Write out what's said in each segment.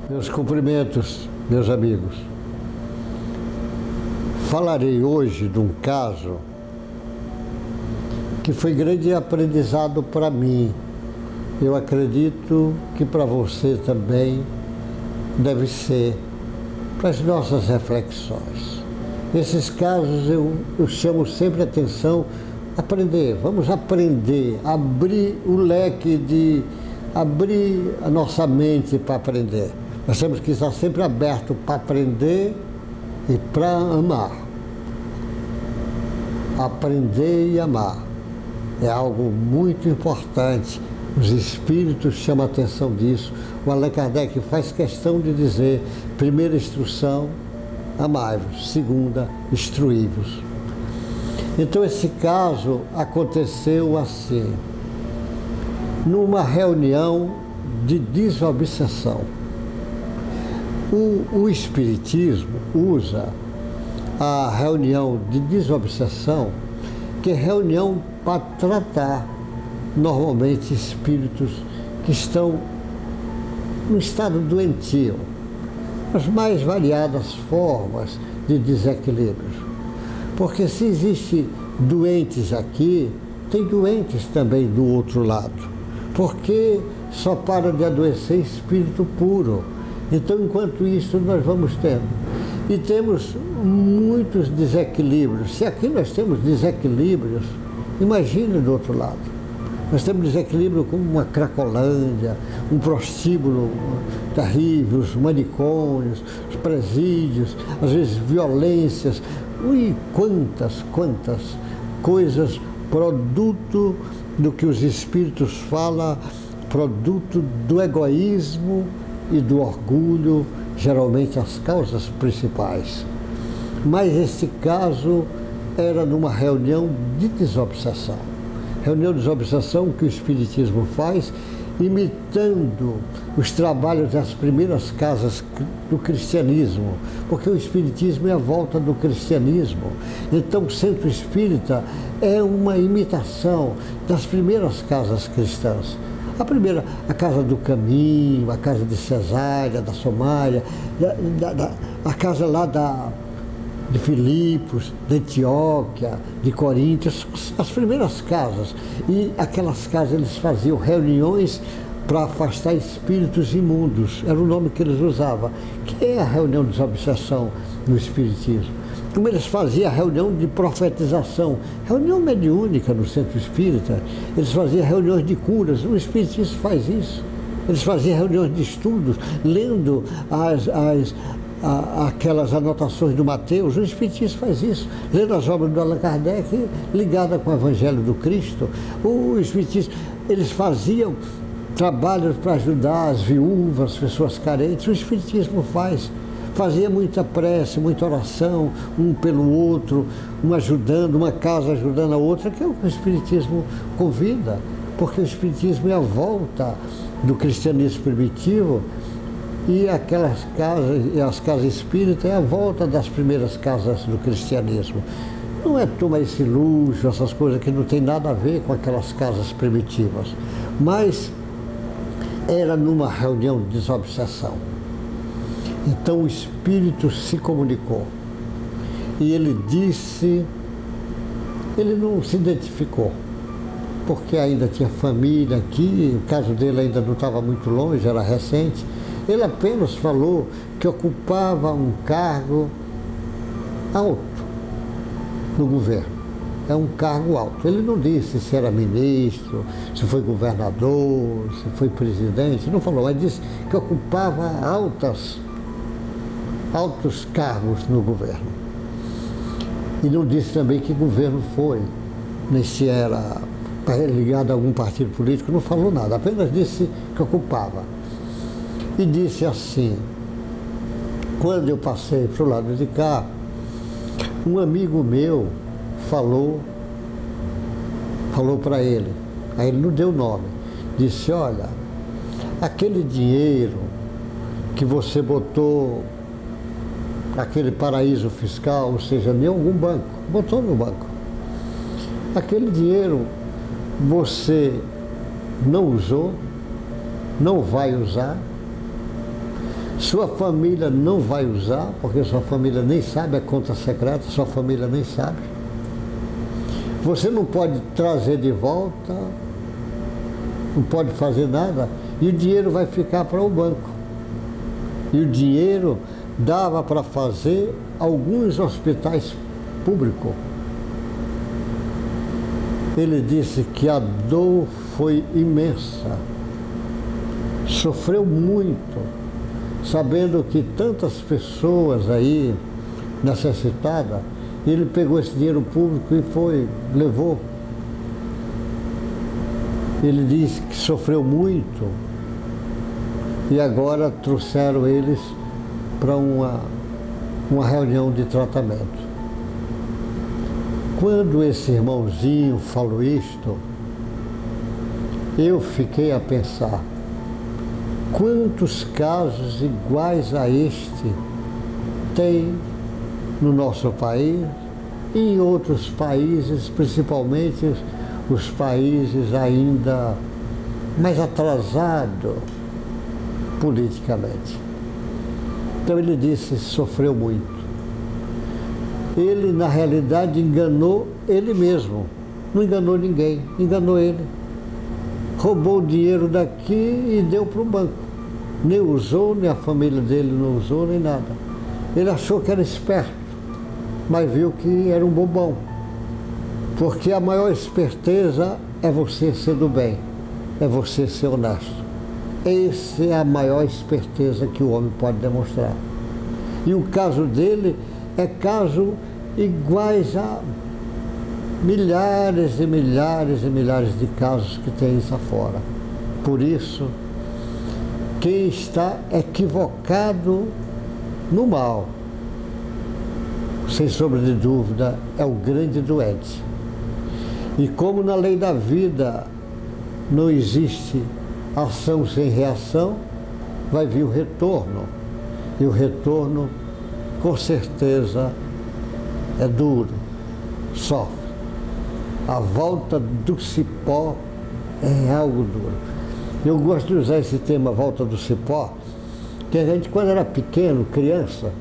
Meus cumprimentos, meus amigos. Falarei hoje de um caso que foi grande aprendizado para mim. Eu acredito que para você também deve ser, para as nossas reflexões. Nesses casos eu chamo sempre a atenção, vamos aprender, abrir o leque abrir a nossa mente para aprender. Nós temos que estar sempre aberto para aprender e para amar. Aprender e amar é algo muito importante. Os espíritos chamam a atenção disso. O Allan Kardec faz questão de dizer: primeira instrução, amai-vos; segunda, instruí-vos. Então esse caso aconteceu assim, numa reunião de desobsessão. O Espiritismo usa a reunião de desobsessão, que é reunião para tratar normalmente espíritos que estão no estado doentio, as mais variadas formas de desequilíbrios. Porque se existe doentes aqui, tem doentes também do outro lado. Porque só para de adoecer espírito puro. Então, enquanto isso, nós vamos tendo. E temos muitos desequilíbrios. Se aqui nós temos desequilíbrios, imagine do outro lado. Nós temos desequilíbrio como uma Cracolândia, um prostíbulo terrível, os manicômios, os presídios, às vezes violências. Ui, quantas coisas, produto do que os espíritos falam, produto do egoísmo e do orgulho, geralmente as causas principais. Mas esse caso era numa reunião de desobsessão. Reunião de desobsessão que o Espiritismo faz, imitando os trabalhos das primeiras casas do cristianismo, porque o Espiritismo é a volta do cristianismo. Então o Centro Espírita é uma imitação das primeiras casas cristãs. A primeira, a Casa do Caminho, a Casa de Cesária, da Somália, a casa lá de Filipos, de Antioquia, de Coríntios, as primeiras casas. E aquelas casas eles faziam reuniões para afastar espíritos imundos, era o nome que eles usavam, que é a reunião de desobsessão no Espiritismo. Como eles faziam a reunião de profetização, reunião mediúnica no Centro Espírita, eles faziam reuniões de curas, o Espiritismo faz isso. Eles faziam reuniões de estudos, lendo aquelas anotações do Mateus, o Espiritismo faz isso, lendo as obras do Allan Kardec, ligada com o Evangelho do Cristo. O Espiritismo, eles faziam trabalhos para ajudar as viúvas, as pessoas carentes, o Espiritismo fazia muita prece, muita oração, um pelo outro, um ajudando, uma casa ajudando a outra, que é o que o Espiritismo convida, porque o Espiritismo é a volta do cristianismo primitivo e aquelas casas, e as casas espíritas é a volta das primeiras casas do cristianismo. Não é tomar esse luxo, essas coisas que não tem nada a ver com aquelas casas primitivas, mas era numa reunião de desobsessão. Então o Espírito se comunicou e ele disse, ele não se identificou, porque ainda tinha família aqui, o caso dele ainda não estava muito longe, era recente. Ele apenas falou que ocupava um cargo alto no governo. É um cargo alto. Ele não disse se era ministro, se foi governador, se foi presidente, não falou, mas disse que ocupava altos cargos no governo. E não disse também que governo foi, nem se era ligado a algum partido político, não falou nada, apenas disse que ocupava. E disse assim: quando eu passei para o lado de cá, um amigo meu falou para ele, aí ele não deu nome, disse: olha, aquele dinheiro que você botou naquele paraíso fiscal, ou seja, em algum banco, botou no banco, aquele dinheiro você não usou, não vai usar, Sua família não vai usar, porque sua família nem sabe a conta secreta, sua família nem sabe. Você não pode trazer de volta, não pode fazer nada, e o dinheiro vai ficar para o banco. E o dinheiro dava para fazer alguns hospitais públicos. Ele disse que a dor foi imensa, sofreu muito, sabendo que tantas pessoas aí necessitadas, ele pegou esse dinheiro público e levou. Ele disse que sofreu muito e agora trouxeram eles para uma reunião de tratamento. Quando esse irmãozinho falou isto, eu fiquei a pensar, quantos casos iguais a este tem no nosso país e em outros países, principalmente os países ainda mais atrasados politicamente. Então ele disse, sofreu muito. Ele, na realidade, enganou ele mesmo. Não enganou ninguém, enganou ele. Roubou o dinheiro daqui e deu para o banco. Nem usou, nem a família dele não usou, nem nada. Ele achou que era esperto, mas viu que era um bobão. Porque a maior esperteza é você ser do bem, é você ser honesto. Essa é a maior esperteza que o homem pode demonstrar. E o caso dele é caso iguais a milhares e milhares e milhares de casos que tem isso afora. Por isso, quem está equivocado no mal, sem sombra de dúvida, é o grande doente. E como na lei da vida não existe ação sem reação, vai vir o retorno. E o retorno, com certeza, é duro, sofre. A volta do cipó é algo duro. Eu gosto de usar esse tema, volta do cipó, que a gente, quando era pequeno, criança,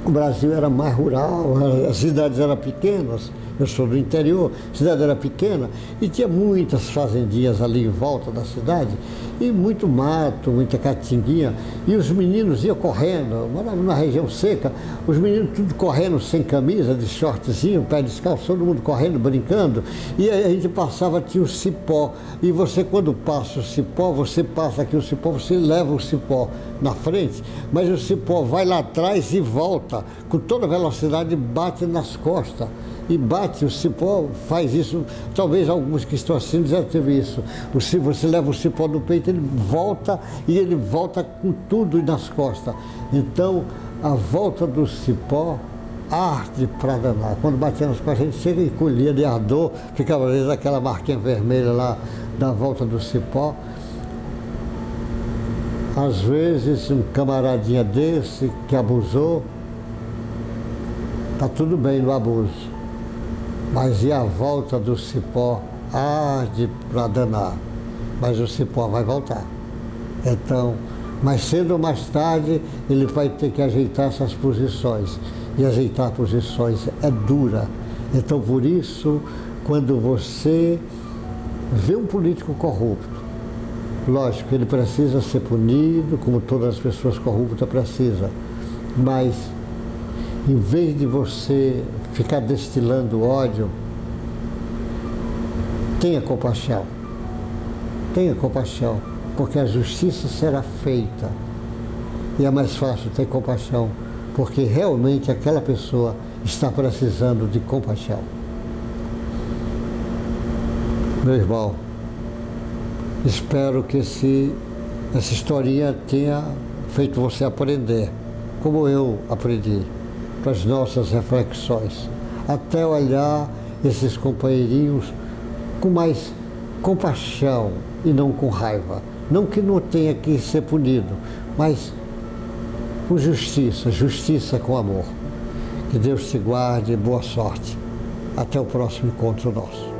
o Brasil era mais rural, as cidades eram pequenas, eu sou do interior, a cidade era pequena e tinha muitas fazendinhas ali em volta da cidade e muito mato, muita catinguinha, e os meninos iam correndo, morava numa região seca, os meninos tudo correndo sem camisa, de shortzinho, pé descalço, todo mundo correndo, brincando, e aí a gente passava, tinha o cipó, e você quando passa o cipó, você passa aqui o cipó, você leva o cipó na frente, mas o cipó vai lá atrás e volta, com toda velocidade bate nas costas. E bate, o cipó faz isso, talvez alguns que estão assistindo já teve isso. Você leva o cipó no peito, ele volta e ele volta com tudo nas costas. Então, a volta do cipó arde para danar. Quando batia nas costas, a gente chega e colhia de ardor, ficava às vezes aquela marquinha vermelha lá da volta do cipó. Às vezes, um camaradinha desse que abusou, tá tudo bem no abuso. Mas e a volta do cipó arde para danar, mas o cipó vai voltar. Então, mais cedo ou mais tarde, ele vai ter que ajeitar essas posições. E ajeitar posições é dura. Então, por isso, quando você vê um político corrupto, lógico, ele precisa ser punido, como todas as pessoas corruptas precisam, mas em vez de você ficar destilando ódio, tenha compaixão, porque a justiça será feita e é mais fácil ter compaixão, porque realmente aquela pessoa está precisando de compaixão. Meu irmão, espero que essa historinha tenha feito você aprender, como eu aprendi, para as nossas reflexões, até olhar esses companheirinhos com mais compaixão e não com raiva. Não que não tenha que ser punido, mas com justiça, justiça com amor. Que Deus te guarde e boa sorte. Até o próximo encontro nosso.